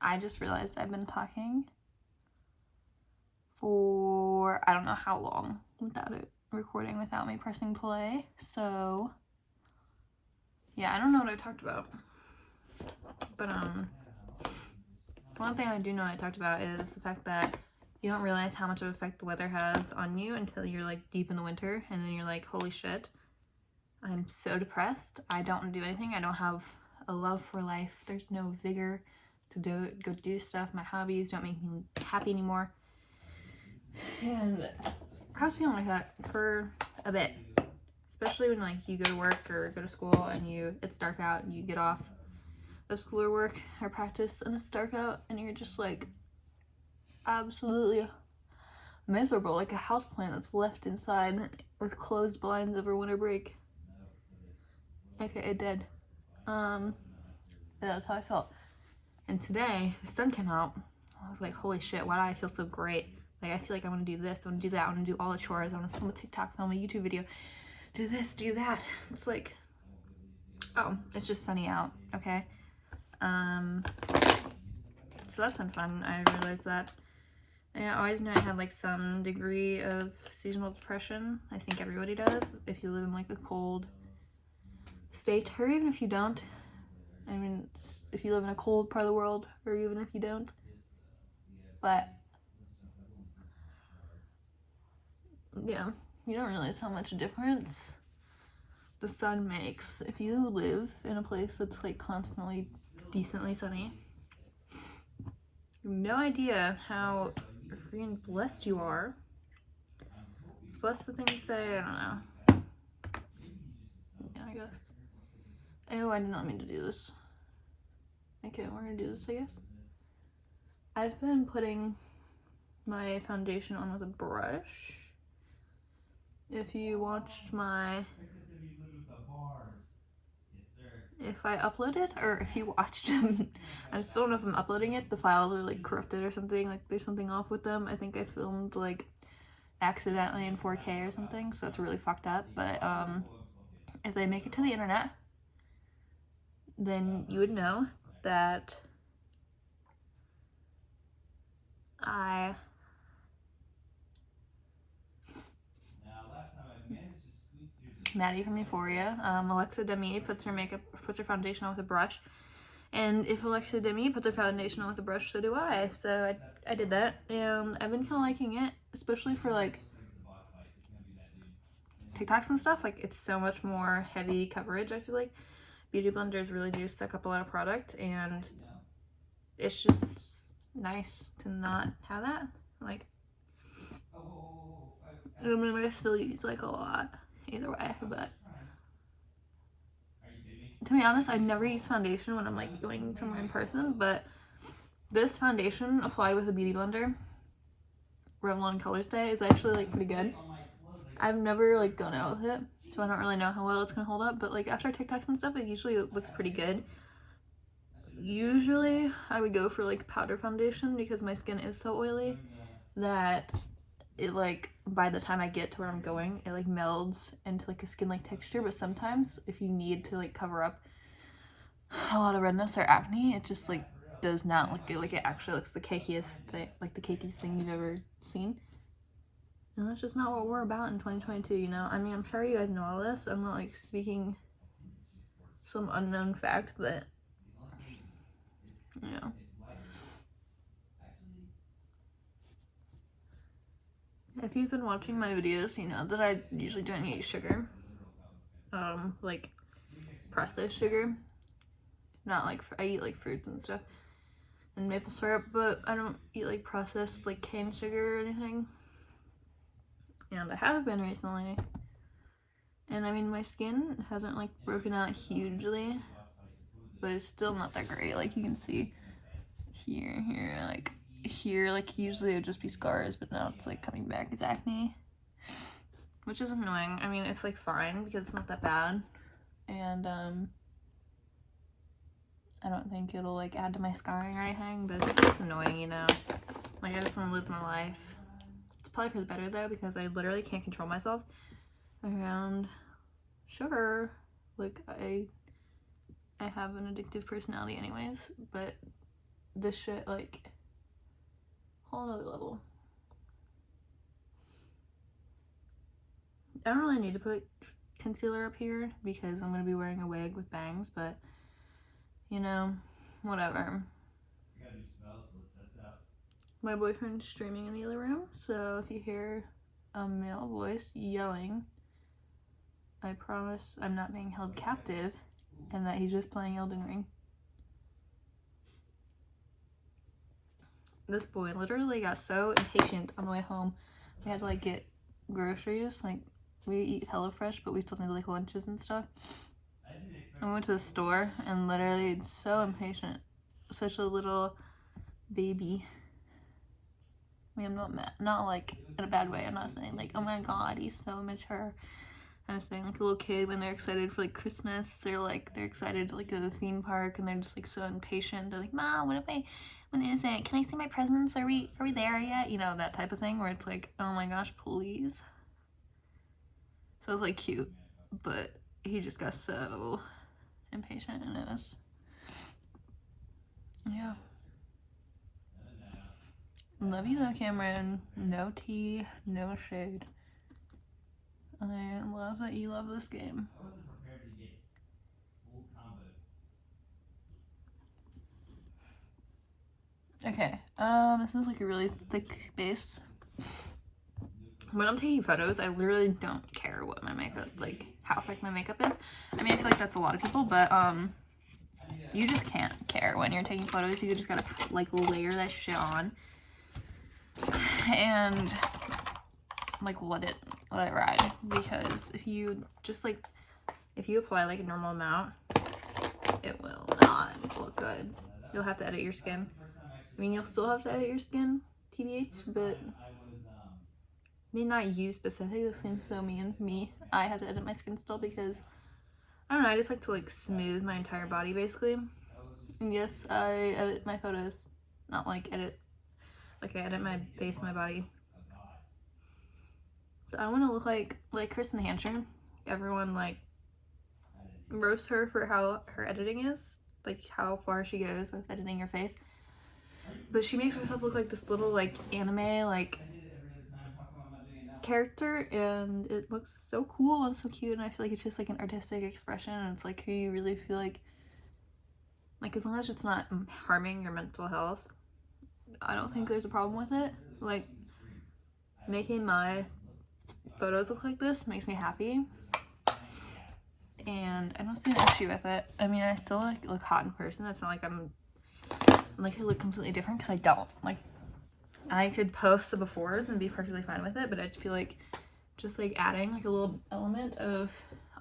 I just realized I've been talking for I don't know how long without it recording, without me pressing play. So yeah, I don't know what I talked about. But one thing I do know I talked about is the fact that you don't realize how much of an effect the weather has on you until you're like deep in the winter, and then you're like, holy shit, I'm so depressed. I don't want to do anything. I don't have a love for life. There's no vigor to go do stuff. My hobbies don't make me happy anymore. And I was feeling like that for a bit, especially when like you go to work or go to school and it's dark out and you get off of school or work or practice and it's dark out and you're just like absolutely miserable, like a houseplant that's left inside with closed blinds over winter break. Okay, dead. That's how I felt. And today the sun came out. I was like, holy shit, why do I feel so great? Like, I feel like I want to do this, I want to do that, I want to do all the chores, I want to film a TikTok, film a YouTube video, do this, do that. It's like, oh, it's just sunny out, okay? So that's been fun. I realized that. And I always knew I had like some degree of seasonal depression. I think everybody does if you live in like a cold state, or even if you don't. I mean, if you live in a cold part of the world, or even if you don't. But yeah, you don't realize how much difference the sun makes if you live in a place that's like constantly decently sunny. You have no idea how freaking blessed you are. Is blessed the thing to say? I don't know. Yeah, I guess. Oh, I did not mean to do this. Okay, we're gonna do this, I guess. I've been putting my foundation on with a brush. If you watched if I upload it, or if you watched them, I still don't know if I'm uploading it. The files are like corrupted or something, like there's something off with them. I think I filmed like accidentally in 4K or something, so it's really fucked up. But if they make it to the internet, then you would know that Maddie from Euphoria, Alexa Demi puts her foundation on with a brush, and if Alexa Demi puts her foundation on with a brush, so do I. So I did that, and I've been kind of liking it, especially for like TikToks and stuff. Like, it's so much more heavy coverage. I feel like beauty blenders really do suck up a lot of product, and it's just nice to not have that. Like, I mean, I still use like a lot either way, but to be honest, I never use foundation when I'm like going somewhere in person, but this foundation applied with a beauty blender, Revlon Color Stay, is actually like pretty good. I've never like gone out with it, so I don't really know how well it's gonna hold up, but like after TikToks and stuff, it usually looks pretty good. Usually I would go for like powder foundation because my skin is so oily that it like by the time I get to where I'm going, it like melds into like a skin-like texture. But sometimes if you need to like cover up a lot of redness or acne, it just like does not look good. Like, it actually looks the cakiest thing, like the cakiest thing you've ever seen. And that's just not what we're about in 2022, you know? I mean, I'm sure you guys know all this. I'm not like speaking some unknown fact, but you know. If you've been watching my videos, you know that I usually don't eat sugar. Like processed sugar. Not like, I eat like fruits and stuff and maple syrup, but I don't eat like processed like cane sugar or anything. And I have been recently. And I mean, my skin hasn't like broken out hugely, but it's still not that great. Like, you can see here, like usually it would just be scars, but now it's like coming back as acne, which is annoying. I mean, it's like fine because it's not that bad, and I don't think it'll like add to my scarring or anything, but it's just annoying, you know? Like, I just want to live my life. It's probably for the better though, because I literally can't control myself around sugar. Like, I have an addictive personality anyways, but this shit, like, whole nother level. I don't really need to put concealer up here because I'm gonna be wearing a wig with bangs, but you know, whatever. I got a new smell, so let's test it out. My boyfriend's streaming in the other room, so if you hear a male voice yelling, I promise I'm not being held captive and that he's just playing Elden Ring. This boy literally got so impatient on the way home. We had to like get groceries, like we eat HelloFresh, but we still need like lunches and stuff. I went to the store and literally it's so impatient. Such a little baby. I mean, I'm not mad, not like in a bad way. I'm not saying like, oh my god, he's so mature. I'm just saying like a little kid when they're excited for like Christmas, they're excited to like go to the theme park and they're just like so impatient. They're like, Mom, when is it? Can I see my presents? Are we there yet? You know, that type of thing where it's like, oh my gosh, please. So it's like cute, but he just got so impatient and it was, yeah. Love you though, Cameron. No tea, no shade. I love that you love this game. I wasn't prepared to get full combo. Okay, this is like a really thick base. When I'm taking photos, I literally don't care what my makeup, like how thick my makeup is. I mean, I feel like that's a lot of people, but you just can't care when you're taking photos. You just gotta like layer that shit on and like let it ride, because if you just like, if you apply like a normal amount, it will not look good. You'll have to edit your skin. I mean, you'll still have to edit your skin, TBH, but I mean, not you specifically. This seems so mean. Me, I have to edit my skin still because I don't know, I just like to like smooth my entire body basically. And yes, I edit my photos, not like edit, like I edit my face, my body. So I want to look like Kristen Hancher. Everyone like roasts her for how her editing is, like how far she goes with editing her face. But she makes herself look like this little like anime like character, and it looks so cool and so cute, and I feel like it's just like an artistic expression, and it's like who you really feel like as long as it's not harming your mental health, I don't think there's a problem with it. Like making my photos look like this makes me happy, and I don't see an issue with it. I mean, I still like look hot in person. It's not like I'm like I look completely different, because I don't. Like I could post the befores and be perfectly fine with it, but I feel like just like adding like a little element of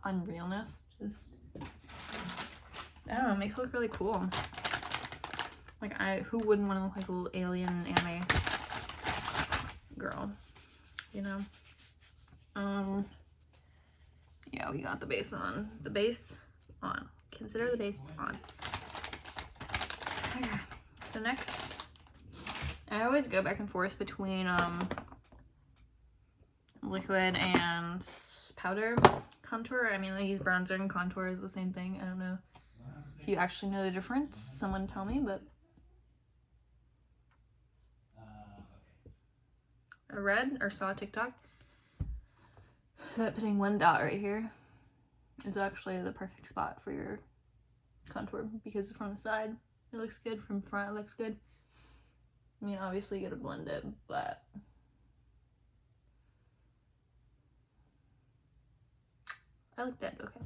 unrealness, just I don't know, it makes it look really cool. Like who wouldn't want to look like a little alien anime girl, you know? Yeah, we got the base on. The base on. Consider the base on. Okay, so next, I always go back and forth between liquid and powder contour. I mean, I use bronzer and contour is the same thing. I don't know if you actually know the difference. Someone tell me, but I read or saw a TikTok that putting one dot right here is actually the perfect spot for your contour, because from the side it looks good, from front it looks good. I mean, obviously you gotta blend it, but I like that. Okay.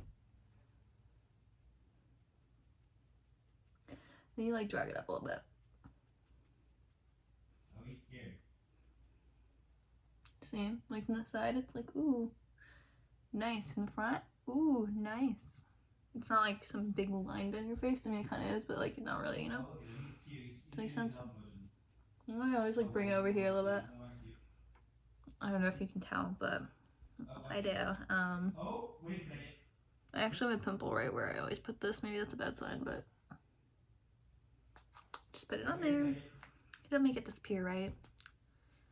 Then you like drag it up a little bit. Don't be scared. See, like from the side, it's like, ooh, nice. In the front, ooh, nice. It's not like some big line down your face. I mean, it kind of is, but like not really, you know? Oh, okay, he's cute. Does that make sense? I always like bring it over here a little bit. I don't know if you can tell, but I do. Oh, wait a second. I actually have a pimple right where I always put this. Maybe that's a bad sign, but just put it on there. It'll make it disappear, right?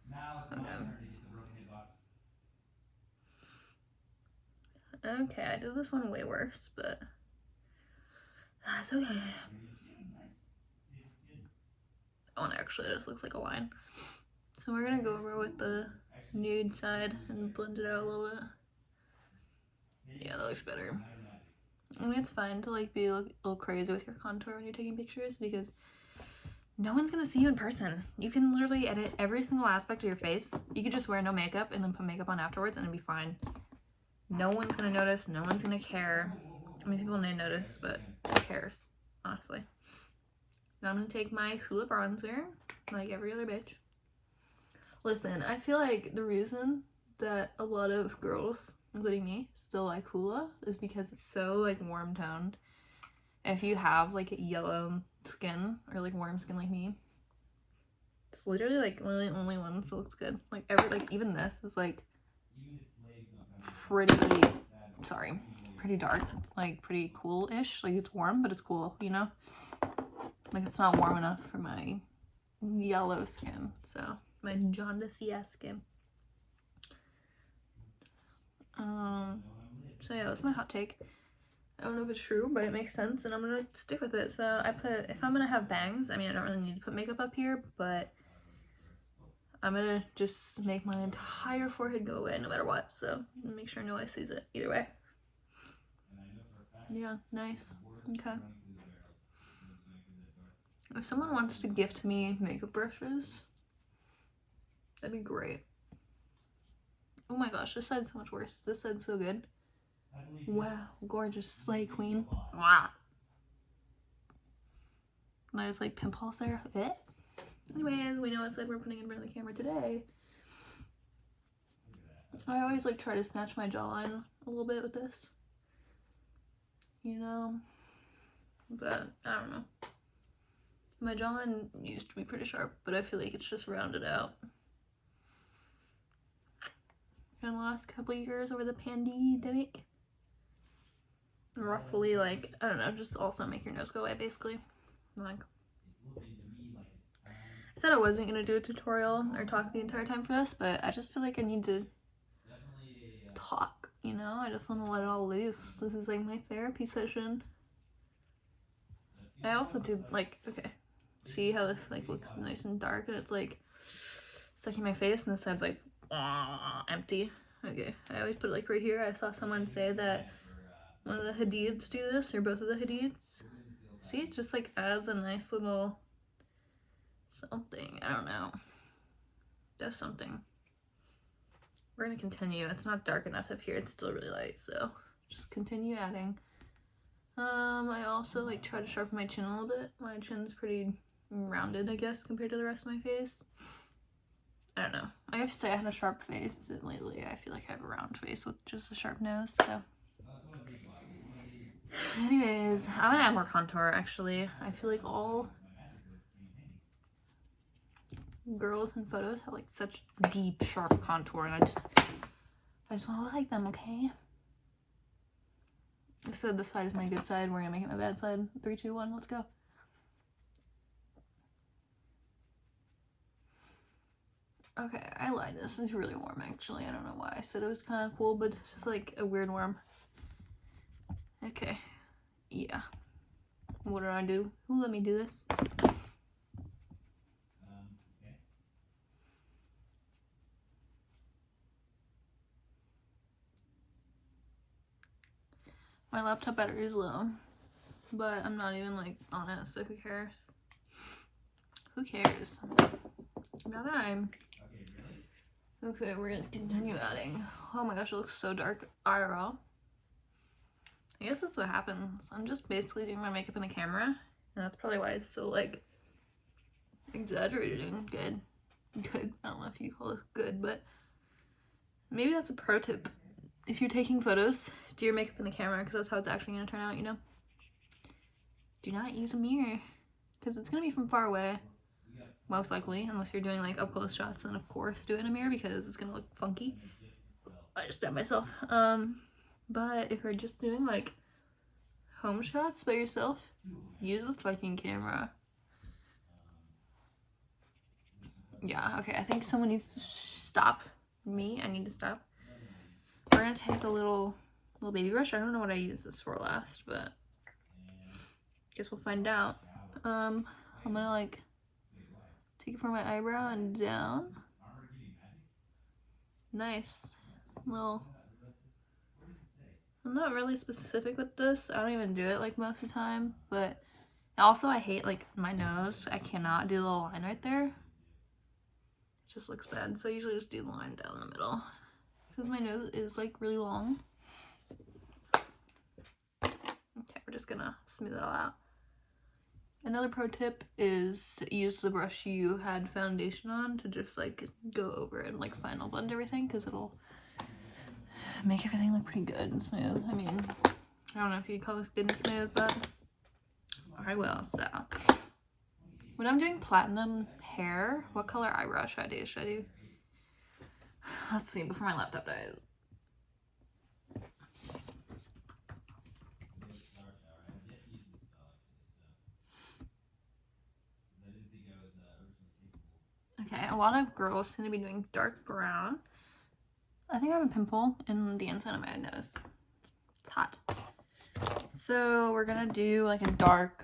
Now it's my turn to get the broken hitbox. Okay, I did this one way worse, but that's okay. Nice. See if it's good. Oh, and actually this looks like a line. So we're gonna go over with the nude side and blend it out a little bit. Yeah, that looks better. I mean, it's fine to like be a little crazy with your contour when you're taking pictures because no one's gonna see you in person. You can literally edit every single aspect of your face. You could just wear no makeup and then put makeup on afterwards and it'd be fine. No one's gonna notice, no one's gonna care. I mean, people may notice, but who cares, honestly. Now I'm gonna take my Hoola bronzer, like every other bitch. Listen, I feel like the reason that a lot of girls, including me, still like Hoola is because it's so like warm toned. If you have like yellow skin or like warm skin like me, it's literally like one of the only ones that looks good. Like even this is like pretty dark, like pretty cool-ish. Like it's warm, but it's cool, you know? Like it's not warm enough for my yellow skin, so my jaundice skin. So yeah, that's my hot take. I don't know if it's true, but it makes sense and I'm gonna stick with it. So if I'm gonna have bangs, I mean, I don't really need to put makeup up here, but I'm gonna just make my entire forehead go away no matter what. So make sure no one sees it either way. Yeah, nice. Okay. If someone wants to gift me makeup brushes, that'd be great. Oh my gosh, this side's so much worse. This side's so good. Wow, gorgeous slay queen. Wow. There's like pimples there. Anyways, we know what side we're putting in front of the camera today. I always like try to snatch my jawline a little bit with this, you know, but I don't know. My jawline used to be pretty sharp, but I feel like it's just rounded out. In the last couple years over the pandemic, roughly, like, I don't know, just also make your nose go away, basically. Like, I said I wasn't gonna do a tutorial or talk the entire time for this, but I just feel like I need to talk, you know? I just want to let it all loose. This is like my therapy session. I also do, like, okay, see how this like looks nice and dark and it's like stuck in my face and this side's like empty. Okay, I always put it like right here. I saw someone say that one of the Hadids do this, or both of the Hadids. See, it just like adds a nice little something. I don't know. Does something. We're gonna continue. It's not dark enough up here. It's still really light, so just continue adding. I also like try to sharpen my chin a little bit. My chin's pretty rounded, I guess, compared to the rest of my face. I don't know. I have to say I have a sharp face, but lately I feel like I have a round face with just a sharp nose, so. Anyways, I'm gonna add more contour, actually. I feel like all girls in photos have like such deep, sharp contour, and I just want to look like them, okay? I said this side is my good side. We're gonna make it my bad side. 3, 2, 1, let's go. Okay, I lied. This is really warm, actually. I don't know why I said it was kind of cool, but it's just like a weird warm. Okay, yeah. What do I do? Who let me do this? Okay. My laptop battery is low, but I'm not even like on it, so who cares? Who cares? Now that I'm okay, we're gonna continue adding. Oh my gosh, it looks so dark IRL. I guess that's what happens. I'm just basically doing my makeup in the camera, and that's probably why it's so like exaggerated and good. I don't know if you call this good, but maybe that's a pro tip. If you're taking photos, do your makeup in the camera, because that's how it's actually going to turn out, you know? Do not use a mirror, because it's going to be from far away, most likely, unless you're doing like up close shots, then of course do it in a mirror, because it's going to look funky. I just stabbed myself. But if you're just doing like home shots by yourself, use a fucking camera. Yeah, okay, I think someone needs to stop me. I need to stop. We're gonna take a little baby brush. I don't know what I used this for last, but guess we'll find out. I'm gonna like Take it from my eyebrow and down. Nice. Well, I'm not really specific with this. I don't even do it like most of the time, but also I hate like my nose. I cannot do the little line right there. It just looks bad. So I usually just do the line down the middle because my nose is like really long. Okay, we're just gonna smooth it all out. Another pro tip is to use the brush you had foundation on to just like go over it and like final blend everything, because it'll make everything look pretty good and smooth. I mean, I don't know if you'd call this good and smooth, but I will. So when I'm doing platinum hair, what color eyebrow should I do? Let's see before my laptop dies. Okay, a lot of girls seem to be doing dark brown. I think I have a pimple in the inside of my nose. It's hot. So we're gonna do like a dark,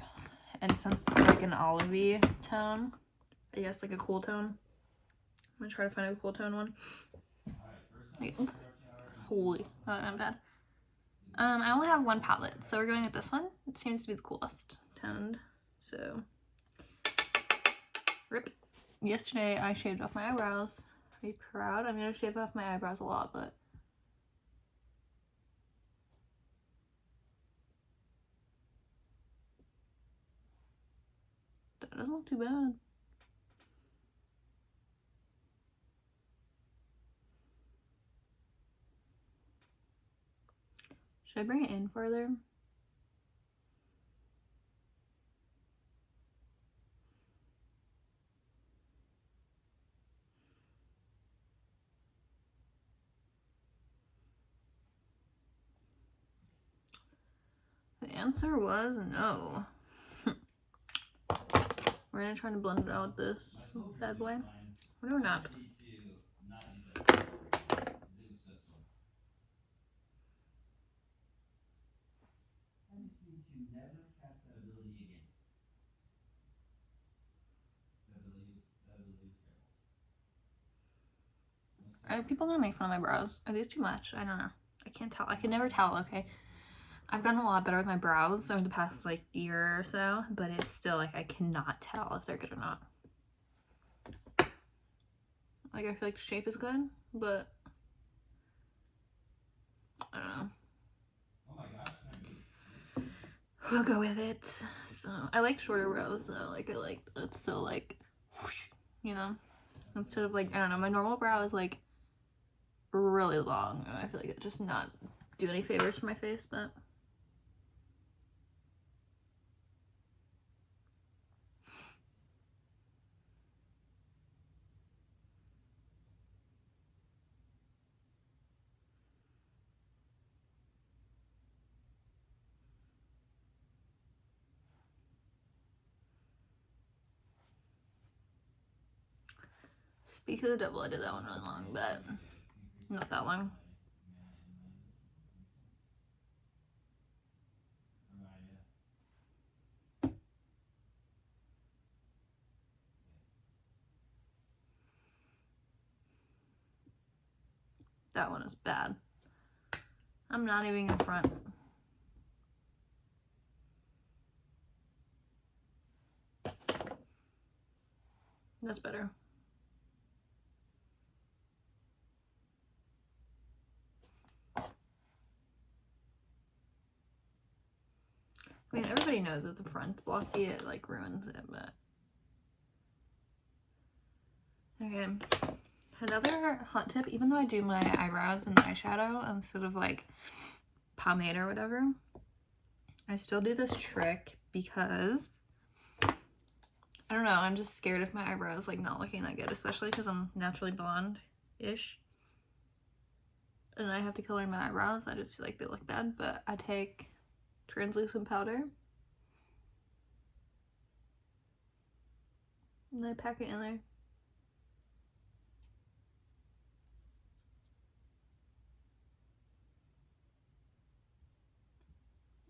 and since it's like an olivey tone, I guess like a cool tone. I'm gonna try to find a cool tone one. Wait, holy, that went bad. I only have one palette, so we're going with this one. It seems to be the coolest toned. So, rip. Yesterday I shaved off my eyebrows. Are you proud? I'm gonna shave off my eyebrows a lot, but that doesn't look too bad. Should I bring it in further? The answer was no. We're gonna try to blend it out with this bad boy. Or not. Are people gonna make fun of my brows? Are these too much? I don't know. I can't tell. I can never tell, okay? I've gotten a lot better with my brows over the past like year or so, but it's still like I cannot tell if they're good or not. Like I feel like the shape is good, but I don't know. Oh my gosh. We'll go with it. So I like shorter brows though. Like I like it's so like whoosh, you know, instead of like I don't know, my normal brow is like really long and I feel like it just not do any favors for my face, but speak of the devil, I did that one really long, but not that long. That one is bad. I'm not even in front. That's better. I mean, everybody knows if the front's blocky, it like ruins it, but okay. Another hot tip, even though I do my eyebrows and eyeshadow instead of like pomade or whatever, I still do this trick because I don't know, I'm just scared of my eyebrows like not looking that good, especially because I'm naturally blonde-ish and I have to color my eyebrows. I just feel like they look bad, but I take translucent powder and I pack it in there.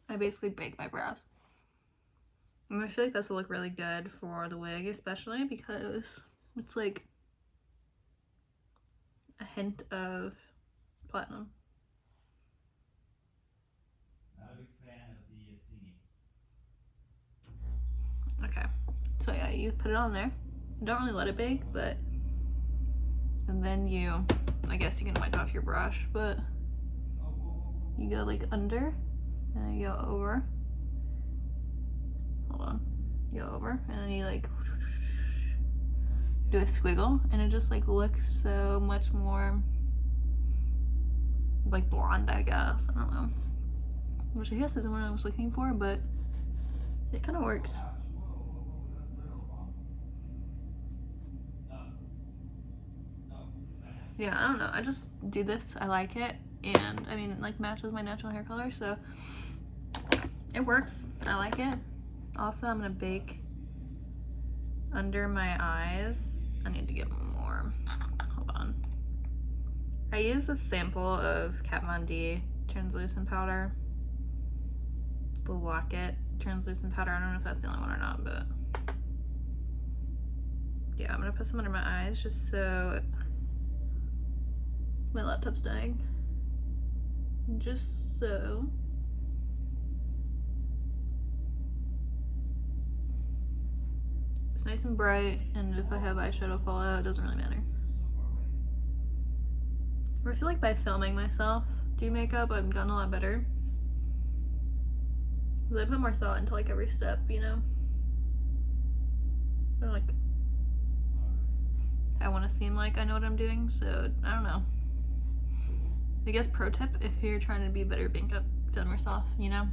I basically bake my brows. And I feel like this will look really good for the wig, especially because it's like a hint of platinum. Not a big fan of the singing. Okay, so yeah, you put it on there. You don't really let it bake, but and then you, I guess you can wipe off your brush, but you go like under, and you go over. Hold on, you go over, and then you like do a squiggle, and it just like looks so much more like blonde, I guess. I don't know, which I guess isn't what I was looking for, but it kind of works. Yeah, I don't know, I just do this, I like it, and I mean it like matches my natural hair color, so it works. I like it. Also, I'm gonna bake under my eyes. I need to get more. Hold on. I use a sample of Kat Von D translucent powder, the Locket translucent powder. I don't know if that's the only one or not, but yeah, I'm gonna put some under my eyes just so my laptop's dying. Just so. It's nice and bright, and if I have eyeshadow fall out, it doesn't really matter. I feel like by filming myself do makeup, I've gotten a lot better. Because I put more thought into like every step, you know? Or like, I want to seem like I know what I'm doing, so I don't know. I guess pro tip, if you're trying to be better makeup, film yourself, you know?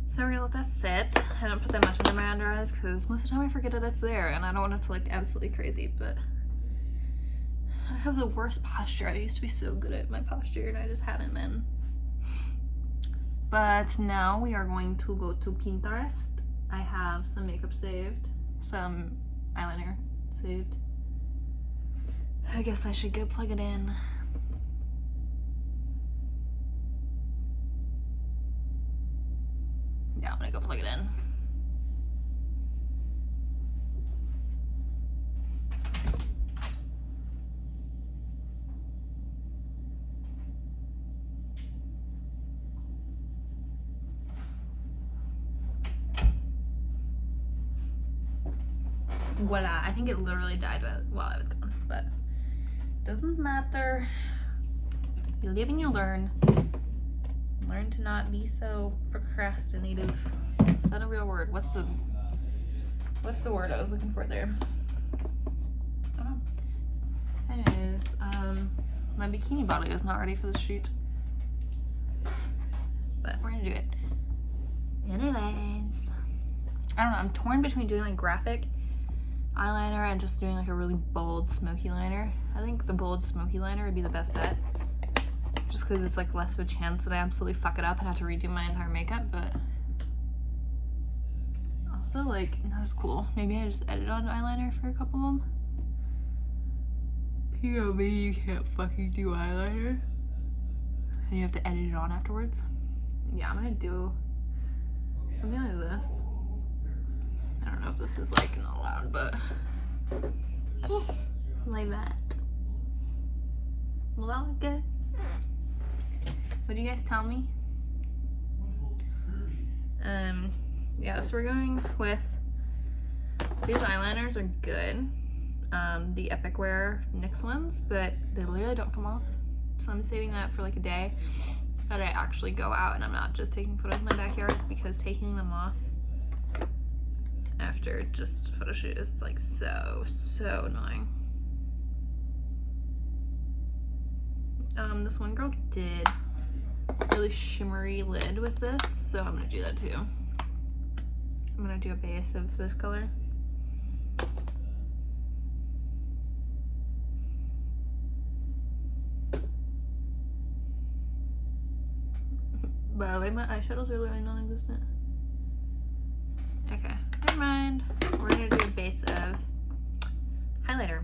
So we're gonna let that sit. I don't put that much under my under eyes because most of the time I forget that it's there and I don't want it to look absolutely crazy, but I have the worst posture. I used to be so good at my posture and I just haven't been. But now we are going to go to Pinterest. I have some makeup saved, some eyeliner saved. I guess I should go plug it in. Yeah, I'm gonna go plug it in. Voila, I think it literally died while I was gone, but doesn't matter. You live and you learn. Learn to not be so procrastinative. Is that a real word? What's the word I was looking for there? Oh. Anyways, my bikini body is not ready for the shoot, but we're gonna do it. Anyways, I don't know. I'm torn between doing like graphic eyeliner and just doing like a really bold smoky liner. I think the bold smoky liner would be the best bet. Just because it's like less of a chance that I absolutely fuck it up and have to redo my entire makeup, but also like not as cool. Maybe I just edit on eyeliner for a couple of them. POV, you can't fucking do eyeliner and you have to edit it on afterwards. Yeah, I'm gonna do something like this. I don't know if this is like not loud, but like that. Will that look good? What do you guys tell me? Yeah, so we're going with, these eyeliners are good. The Epic Wear NYX ones, but they literally don't come off. So I'm saving that for like a day that I actually go out and I'm not just taking photos in my backyard, because taking them off after just a photo shoot is like so annoying. This one girl did a really shimmery lid with this, so I'm gonna do that too. I'm gonna do a base of this color. By the way, my eyeshadows are literally non-existent. Okay, never mind. We're gonna do a base of highlighter.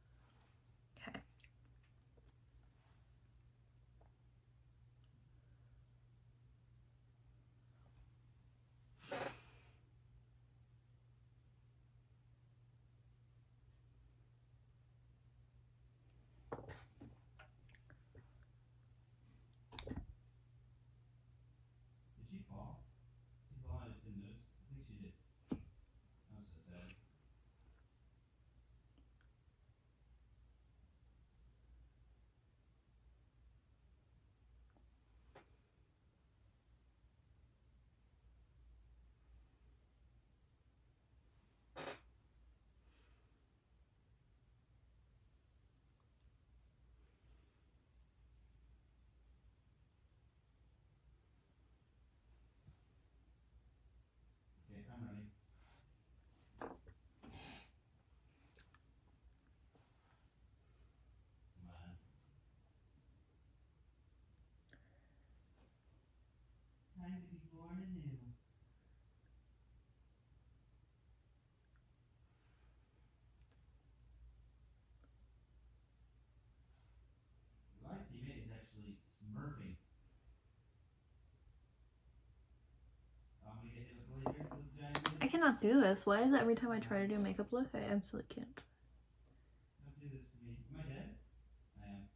to be born anew. My teammate is actually smurfing. I'm gonna get hit with the laser, with the giant laser. I cannot do this. Why is it every time I try to do a makeup look, I absolutely can't? Don't do this to me. Am I dead? I am.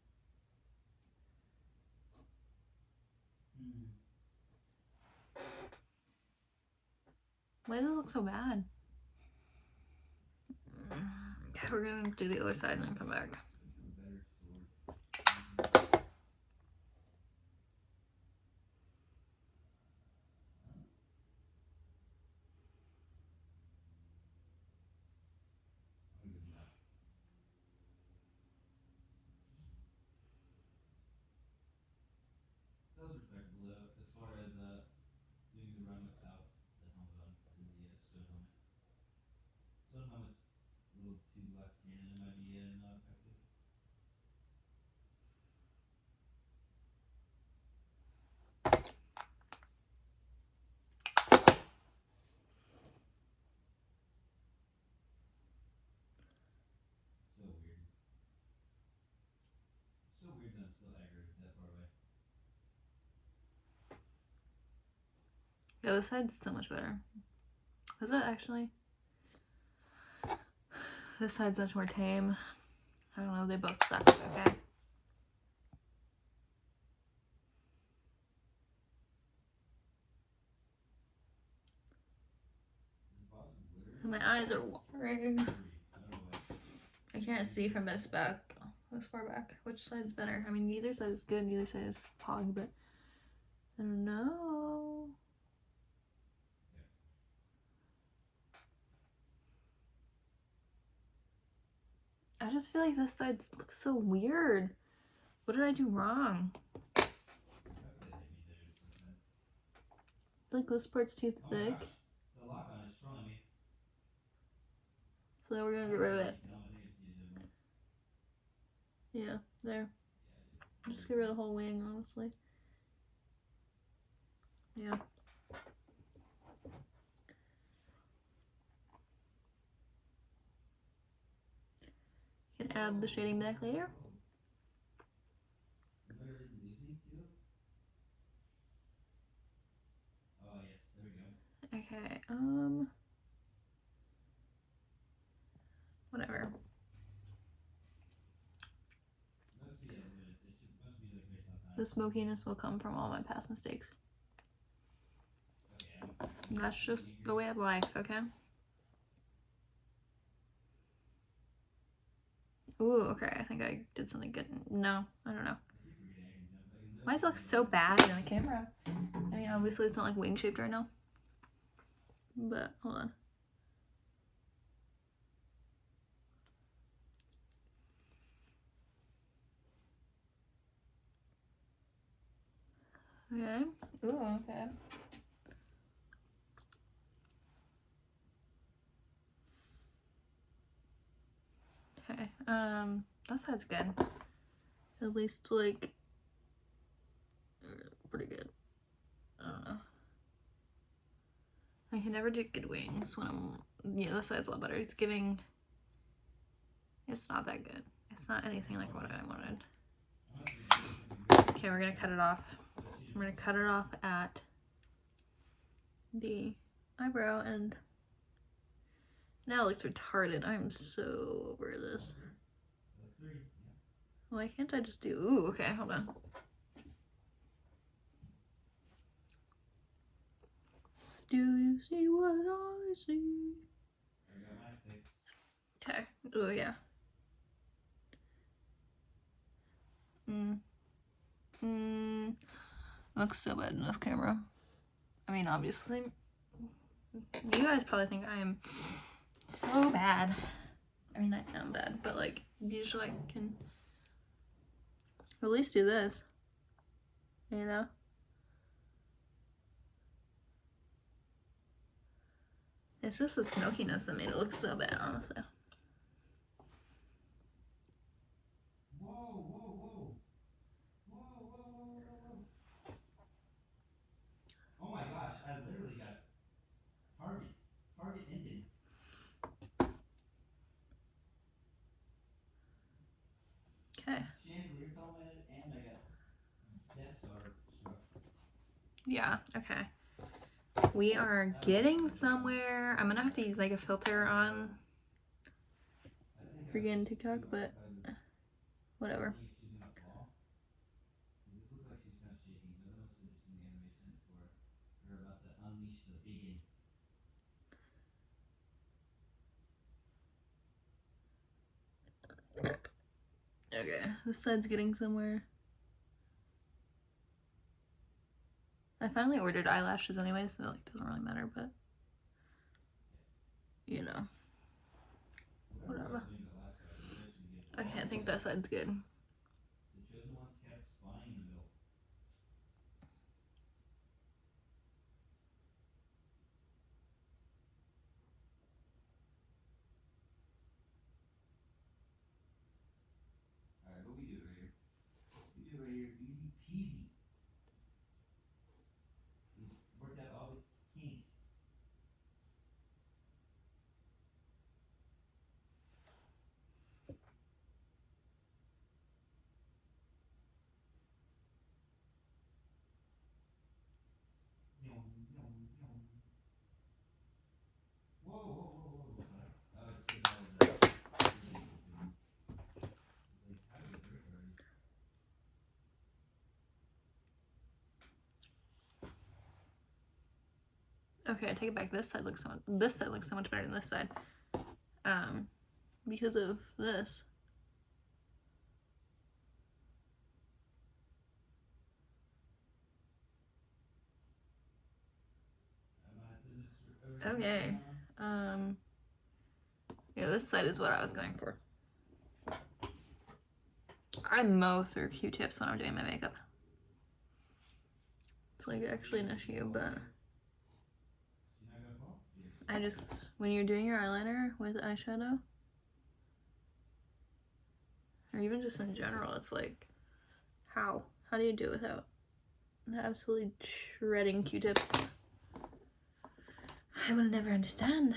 Why does it look so bad? Okay, we're gonna do the other side and then come back. Better sword. I'm good enough. That was respectable though, as far as doing the run without the helmet on in the stone helmet. Stone helmet's a little too glass cannon in my idea and not effective. So weird. So weird that I'm still aggroed that far away. Yeah, this side's so much better. Is it actually? This side's much more tame. I don't know, they both suck, okay? And my eyes are watering. I can't see from this back, this far back. Which side's better? I mean, neither side is good, neither side is pog, but I don't know. I just feel like this side looks so weird. What did I do wrong? Like this part's too thick. The lock on is strong, I mean. So we're gonna get rid of it. Yeah, there. Just get rid of the whole wing, honestly. Yeah. You can add the shading back later. Oh yes, there we go. Okay, whatever. Must be edited. Must be like based on time. The smokiness will come from all my past mistakes. Okay. That's just the way of life, okay? Ooh, okay, I think I did something good. No, I don't know. Why does it look so bad in the camera? I mean, obviously it's not like wing shaped right now. But, hold on. Okay. Ooh, okay. Okay, that side's good. At least, like, pretty good. I don't know. I can never do good wings when I'm, yeah, this side's a lot better. It's giving, it's not that good. It's not anything like what I wanted. Okay, we're gonna cut it off. We're gonna cut it off at the eyebrow, and now it looks retarded. I'm so over this. Why can't I just do, ooh, okay, hold on. Do you see what I see? I got my fix. Okay, oh yeah. Looks so bad in this camera. I mean, obviously, you guys probably think I am so bad. I mean, I am bad, but like, usually I can at least do this, you know? It's just the smokiness that made it look so bad, honestly. Whoa, whoa, whoa. Whoa, whoa, whoa, whoa, whoa. Oh Okay. Chandelier filament, and I got Death Star struck. Yeah, okay. We are getting somewhere. I'm gonna have to use like a filter on freaking TikTok, but whatever. She's gonna fall. Does it look like she's kind of shaking? I don't know if it's just in the animation or her about to unleash the biggin. Okay, this side's getting somewhere. I finally ordered eyelashes anyway, so it like doesn't really matter, but you know, whatever. Okay, I think that side's good. The chosen ones kept spawning in the middle. Alright, but we do it right here. We do it right here. Easy peasy. We worked out all the kinks. Whoa, whoa, whoa, whoa, whoa. Oh, it's because all of the... It's like, how did it break already? Okay, I take it back. This side looks so much better than this side. Because of this. Okay. Yeah, this side is what I was going for. I mow through Q-tips when I'm doing my makeup. It's like actually an issue, but I just, when you're doing your eyeliner with eyeshadow, or even just in general, it's like, how do you do it without absolutely shredding Q-tips? I will never understand.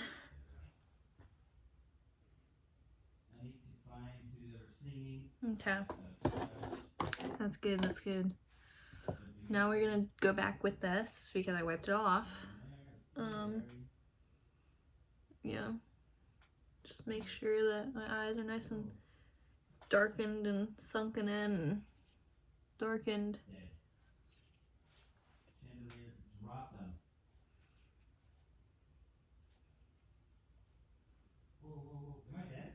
I need to find who they're singing. Okay. That's good, that's good. Now we're gonna go back with this because I wiped it all off. Yeah. Just make sure that my eyes are nice and darkened and sunken in and darkened. Chandelier, drop them. Whoa, whoa, whoa. Am I dead?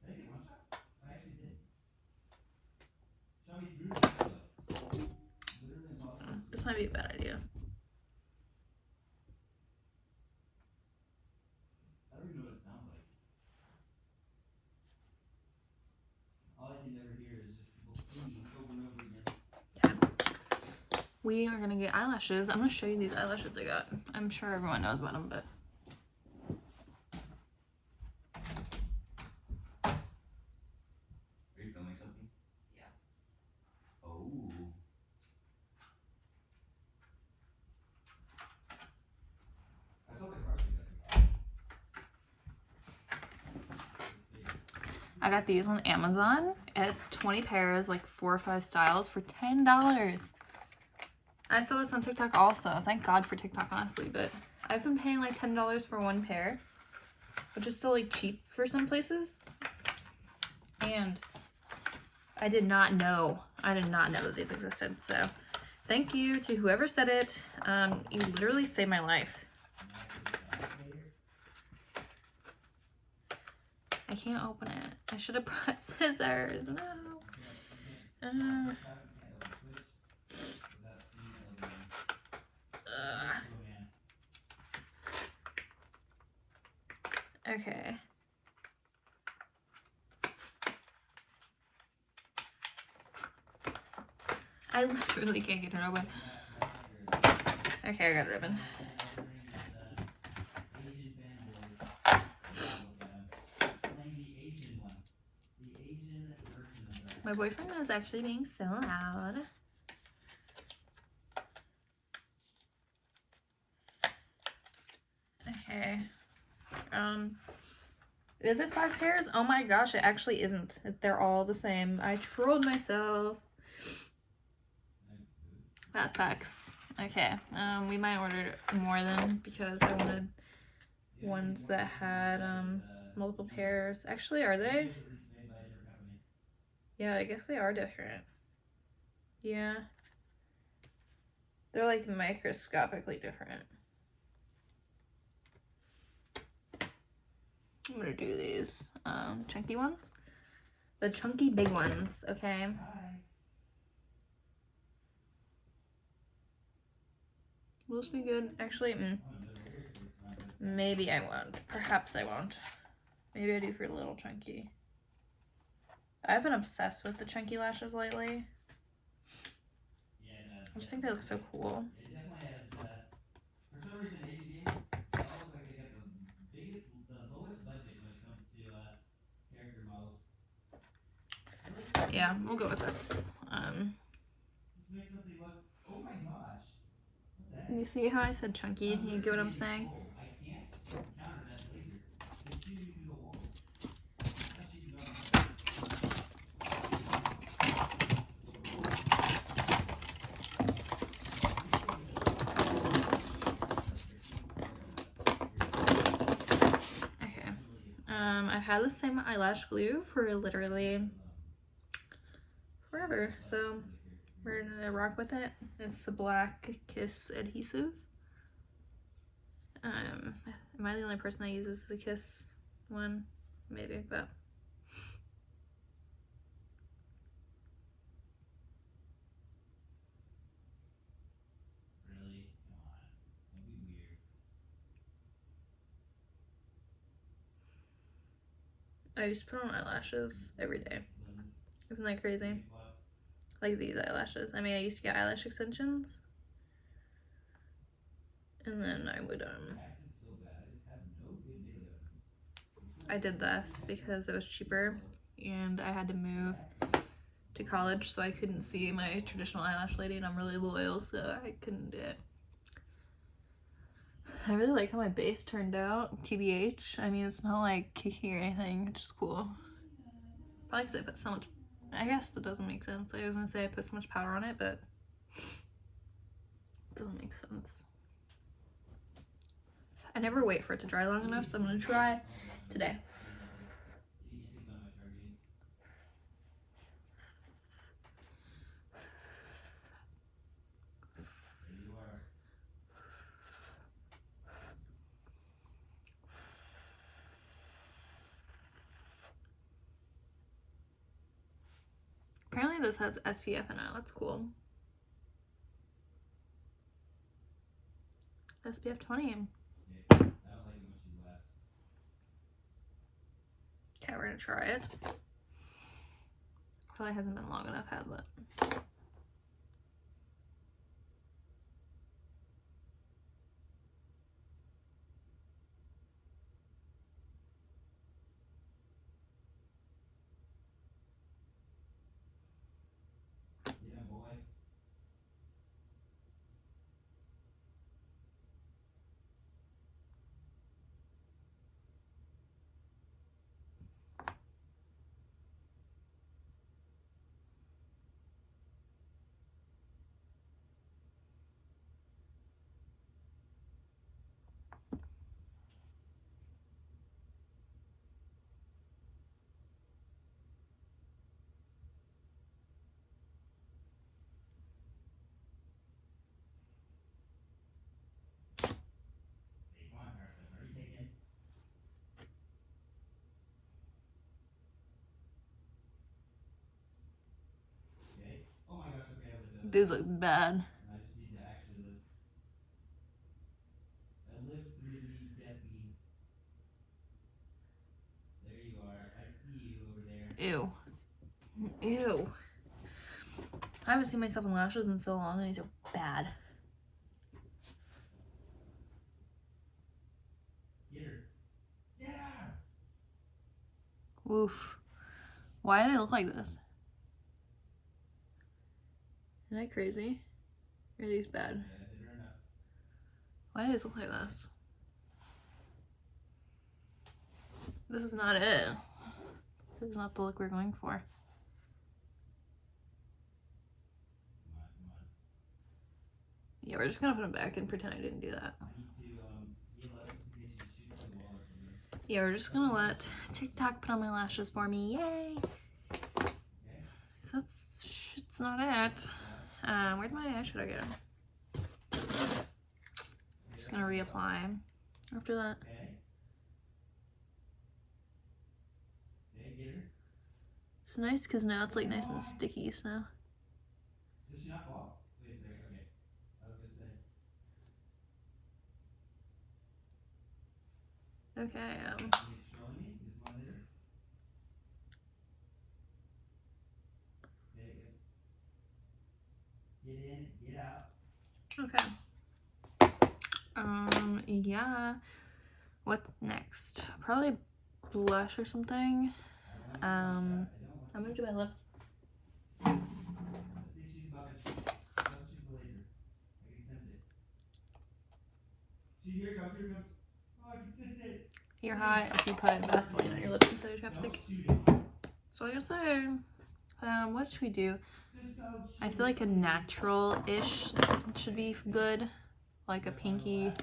Did I get one shot? I actually did. Shot me through the window. Literally impossible. This might be a bad idea. I don't even know what it sounds like. All I can never hear is just people singing over and over again. Okay. We are gonna get eyelashes. I'm gonna show you these eyelashes I got. I'm sure everyone knows about them, but Are you filming something? yeah. Oh. I saw the crush you got. I got these on Amazon. It's 20 pairs, like 4 or 5 styles for $10. I saw this on TikTok also. Thank God for TikTok, honestly, but I've been paying like $10 for one pair, which is still like cheap for some places. And I did not know that these existed. So thank you to whoever said it. You literally saved my life. I can't open it. I should have brought scissors. No. Okay. I literally can't get it open. Okay, I got it open. My boyfriend is actually being so loud. Okay. Is it 5 pairs? Oh my gosh, it actually isn't. They're all the same. I trolled myself. That sucks. Okay, we might order more then because I wanted ones that had multiple pairs. Actually, are they? Yeah, I guess they are different. Yeah. They're like microscopically different. I'm gonna do these chunky ones. The chunky big ones, okay? Will this be good? Actually, maybe I won't. Perhaps I won't. Maybe I do for a little chunky. I've been obsessed with the chunky lashes lately. I just think they look so cool. It definitely has, for some reason, Asian games, they all look like they got the lowest budget when it comes to character models. Yeah, we'll go with this. Just make something look, oh my gosh. What the heck? You see how I said chunky? You get what I'm saying? I can't counter that laser. It's shooting me through the walls. That's shooting me off. Okay. I've had the same eyelash glue for literally forever, so we're gonna rock with it. It's the Black Kiss adhesive. Am I the only person that uses the Kiss one? Maybe, but Really? Come on. Don't be weird. I used to put on eyelashes every day. Limbs. Isn't that crazy? Plus. Like these eyelashes. I mean, I used to get eyelash extensions. And then I would, Accent's so bad. I just have no good video evidence. I did this because it was cheaper and I had to move to college, so I couldn't see my traditional eyelash lady, and I'm really loyal, so I couldn't do it. I really like how my base turned out, TBH. I mean, it's not like kicky or anything, it's just cool. Probably because I put so much, I guess that doesn't make sense. I was gonna say I put so much powder on it, but it doesn't make sense. I never wait for it to dry long enough, so I'm gonna try today. Apparently this has SPF in it, that's cool. SPF 20. Okay, we're gonna try it. Probably hasn't been long enough, has it? Yeah, boy. These look bad. I just need to actually live. I live through the death beam. There you are. I see you over there. Ew. Ew. I haven't seen myself in lashes in so long, and these are bad. Get her. Get her! Oof. Why do they look like this? Am I crazy? Or are these bad? Yeah, did her enough. Why do these look like this? This is not it. This is not the look we're going for. Yeah, we're just gonna put them back and pretend I didn't do that. Yeah, we're just gonna let TikTok put on my lashes for me. Yay! That's not it. Where'd my eyeshadow go? Just gonna reapply after that. It's nice because now it's like nice and sticky, so. Does she not fall? Wait a second, okay. I was gonna say. Okay, Get in, get out. Okay. Yeah. What next? Probably blush or something. I'm gonna do my lips. I think she's about to shoot the laser. I can sense it. Here it comes, here it comes. Oh, I can sense it. You're hot if you put Vaseline on your lips instead of chapstick. So I guess what should we do? I feel like a natural-ish should be good. Like a pinky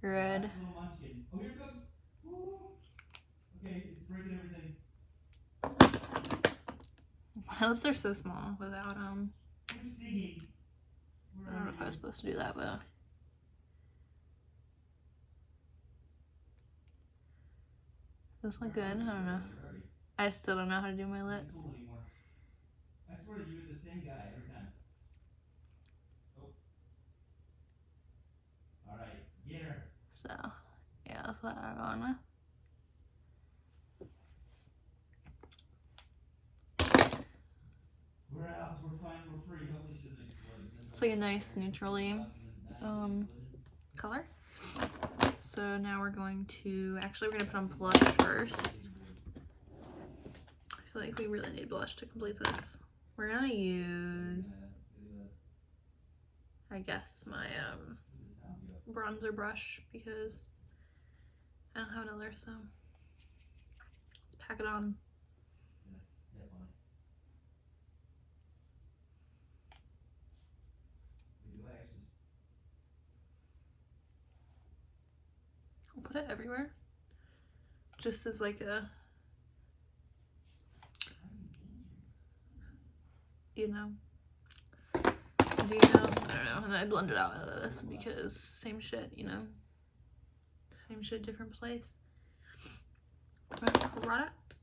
red. Oh, here it comes. Woo. Okay, it's breaking everything. My lips are so small without Who's singing? I don't know if I was supposed to do that, but does this look good? I don't know. I still don't know how to do my lips. I swear to you, you're the same guy every time. Oh. Alright, get her. So, yeah, that's what I'm going with. We're out, we're fine, we're free. Hopefully she doesn't explode. It's like a nice neutrally color. So now we're going to, actually we're going to put on blush first. I feel like we really need blush to complete this. We're going to use, I guess, my bronzer brush because I don't have another, so let's pack it on. I'll put it everywhere, just as like a, do you know? I don't know. And then I blend it out of this because same shit, you know? Same shit, different place. Product?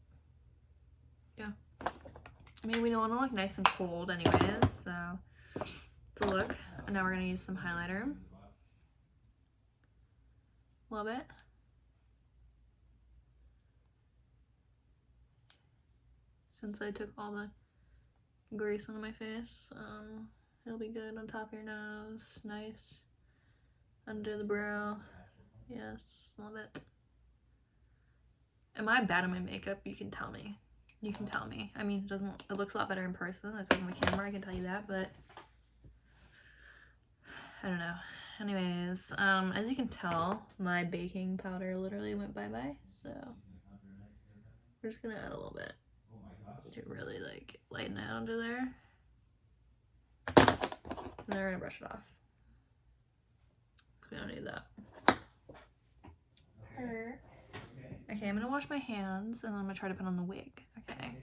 Yeah. I mean, we don't want to look nice and cold anyways, so it's a look. And now we're going to use some highlighter. Love it. Since I took all the grease on my face, it'll be good on top of your nose, nice under the brow. Yes, love it. Am I bad at my makeup? You can tell me. You can tell me. I mean, it looks a lot better in person than it does on the camera, I can tell you that, but I don't know. Anyways, as you can tell, my baking powder literally went bye-bye, so we're just gonna add a little bit to really like lighten it under there. And then we're gonna brush it off. We don't need that. Okay, I'm gonna wash my hands and then I'm gonna try to put on the wig. Okay.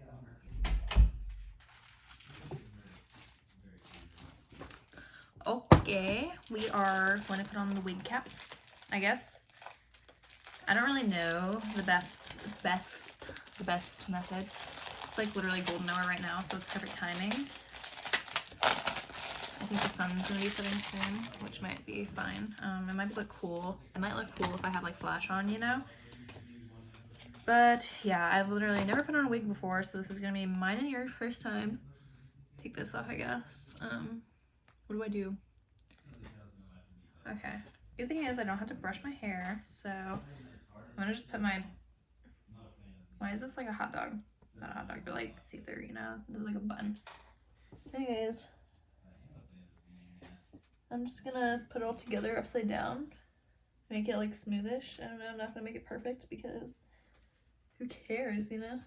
Okay, we are going to put on the wig cap, I guess. I don't really know the best method. It's like literally golden hour right now, so it's perfect timing. I think the sun's gonna be setting soon, which might be fine. It might look cool. It might look cool if I had like flash on, you know? But yeah, I've literally never put on a wig before, so this is gonna be mine and your first time. Take this off, I guess. What do I do? Okay. Good thing is I don't have to brush my hair, so I'm gonna just put my... Why is this like a hot dog? Not a hot dog, but like see-through, you know? This is like a bun. Anyways, I'm just gonna put it all together upside down. Make it like smoothish. I don't know, I'm not gonna make it perfect because who cares, you know?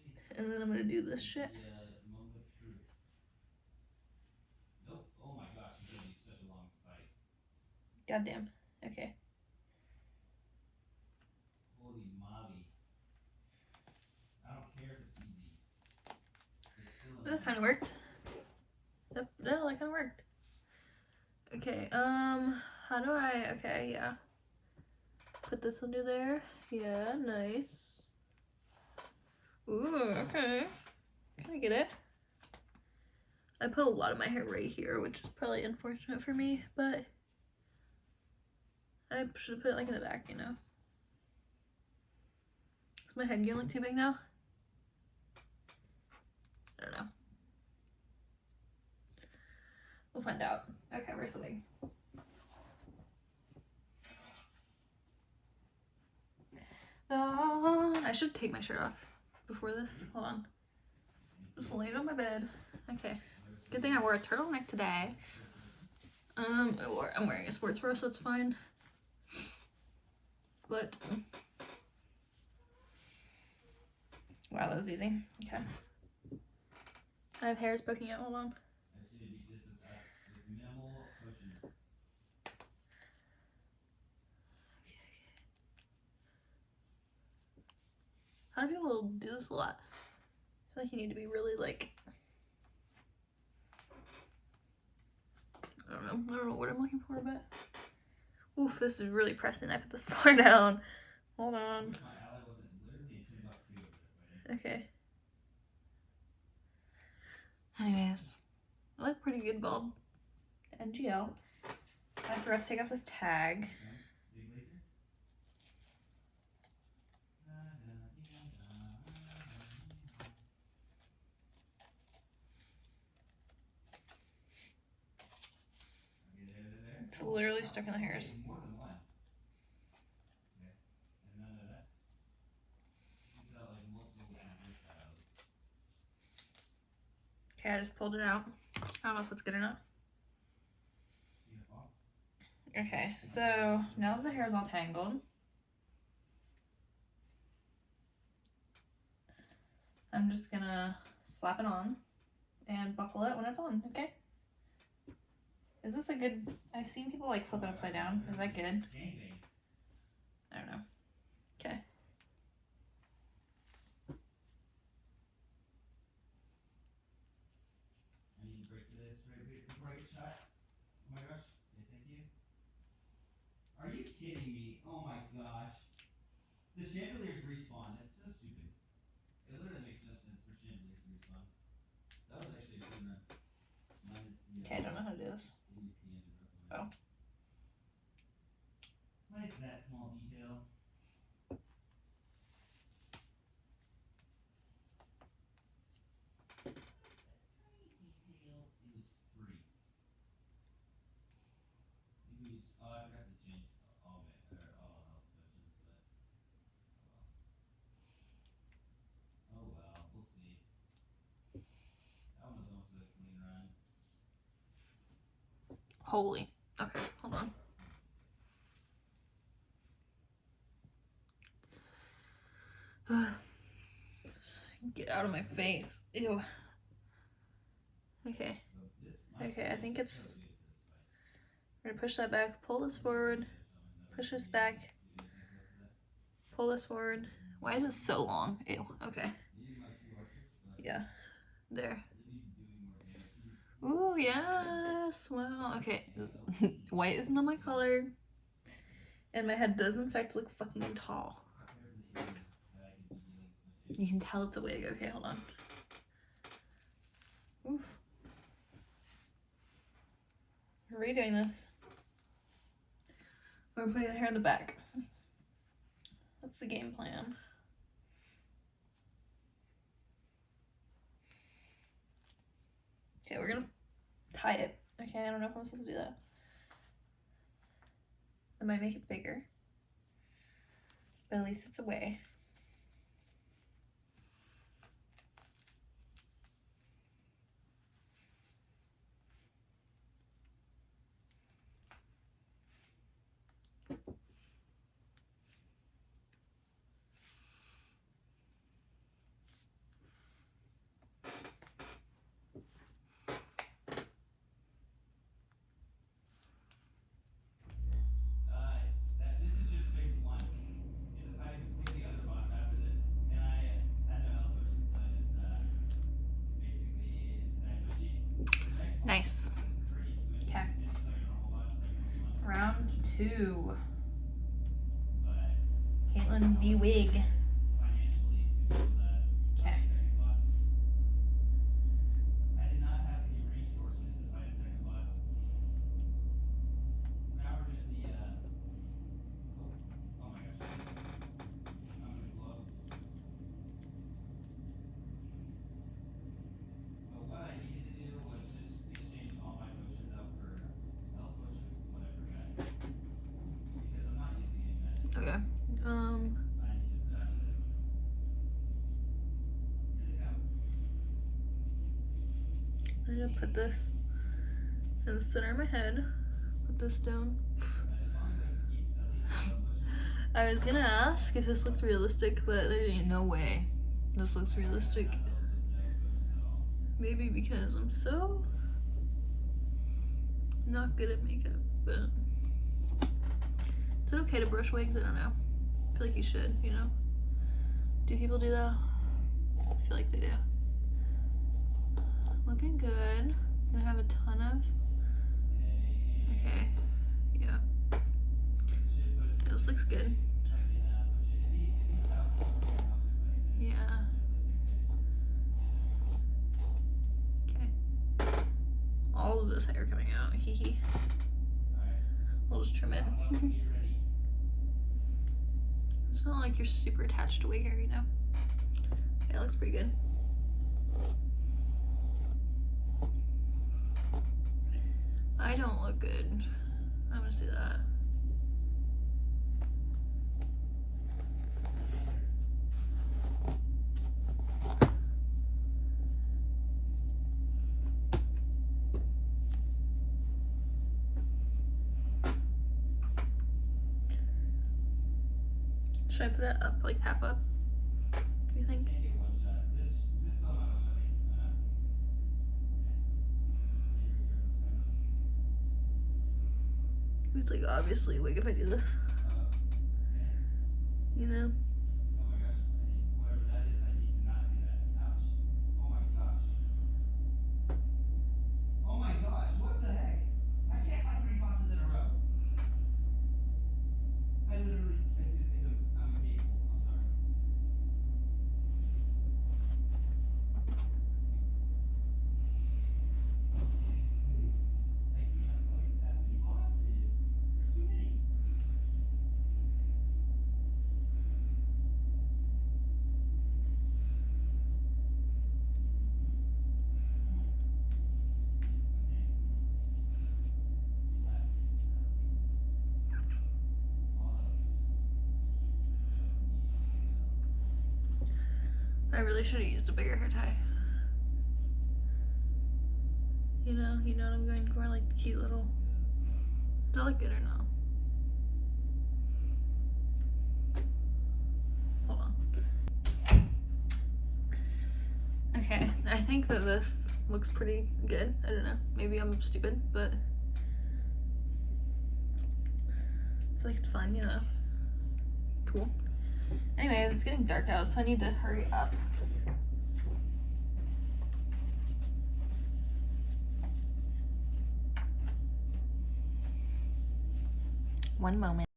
Let's see. And then I'm gonna do this shit. Moment of truth. Nope. Oh my gosh, it's gonna be such a long fight. Goddamn. Okay. Holy moly. I don't care if it's easy. It's still That kind of worked. That kind of worked. Okay, how do I, okay, yeah. Put this under there. Yeah, nice. Ooh, okay. Can I get it? I put a lot of my hair right here, which is probably unfortunate for me, but I should put it like in the back, you know? Is my head gonna look too big now? I don't know. We'll find out. Okay, where's the wig? I should take my shirt off before this. Hold on. Just lay it on my bed. Okay. Good thing I wore a turtleneck today. I'm wearing a sports bra, so it's fine. But wow, that was easy. Okay. I have hairs poking out. Hold on. minimal pushes. How do people do this a lot? I feel like you need to be really like, I don't know what I'm looking for, but oof, this is really pressing. I put this far down. Hold on. Okay. Anyways, I look pretty good bald. NGL. I forgot to take off this tag. It's literally stuck in the hairs. Okay, I just pulled it out. I don't know if it's good or not. Okay, so now that the hair is all tangled, I'm just gonna slap it on and buckle it when it's on, okay? Is this a good, I've seen people like flip it upside down. Is that good? I don't know. Okay. I need to break this right here before I get shot. Oh my gosh. Okay, thank you. Are you kidding me? Oh my gosh. The chandeliers respawn. That's so stupid. It literally makes no sense for chandeliers to respawn. That was actually a good run. Minus the Okay, I don't know how to do this. Oh. Minus that small detail. It was free. I forgot to change all health potions, but oh well, we'll see. That one was almost a clean run. Holy. Okay, hold on. Get out of my face. Ew. Okay. Okay, I think it's, we're gonna push that back, pull this forward, push this back, pull this forward. Why is it so long? Ew, okay. Yeah, there. Ooh, yes, wow, okay. White is not my color. And my head does in fact look fucking tall. You can tell it's a wig. Okay, hold on. Oof. We're redoing this. We're putting the hair in the back. That's the game plan. Okay, we're gonna tie it. Okay, I don't know if I'm supposed to do that. I might make it bigger, but at least it's away. Nice. Okay. Round 2. Caitlin v. Wig. Okay. I did not have any resources to fight a second class. So now we're doing the oh my gosh. I'm gonna blow. But what I needed to do was just exchange all my potions out for health potions, whatever that. Because I'm not using any magic. Okay. I needed that for this. Here they come. I'm gonna put this in the center of my head. Put this down. As long as I can keep at least one potion. I was gonna ask if this looked realistic, but there ain't no way this looks realistic. Maybe because I'm so not good at makeup, but is it okay to brush wigs? I don't know. I feel like you should, you know? Do people do that? I feel like they do. Looking good. Gonna have a ton of. Okay. Yeah. This looks good. Yeah. Okay. All of this hair coming out. Hee hee. We'll just trim it. It's not like you're super attached to wig hair, you know? Yeah, it looks pretty good. I don't look good. I'm gonna do that. Should I put it up, like half up? Do you think? It's like obviously a wig if I do this. You know? Oh my gosh, whatever that is, I need to not do that. Ouch. Oh my gosh. Oh my gosh, what the heck? I can't find 3 bosses in a row. I literally, I'm incapable, I'm sorry. I can't find that many bosses. There's too many. I really should have used a bigger hair tie. You know what I'm going for, like the cute little. Does that look good or no? Hold on. Okay, I think that this looks pretty good. I don't know. Maybe I'm stupid, but I feel like it's fun, you know. Cool. Anyways, it's getting dark out, so I need to hurry up. One moment.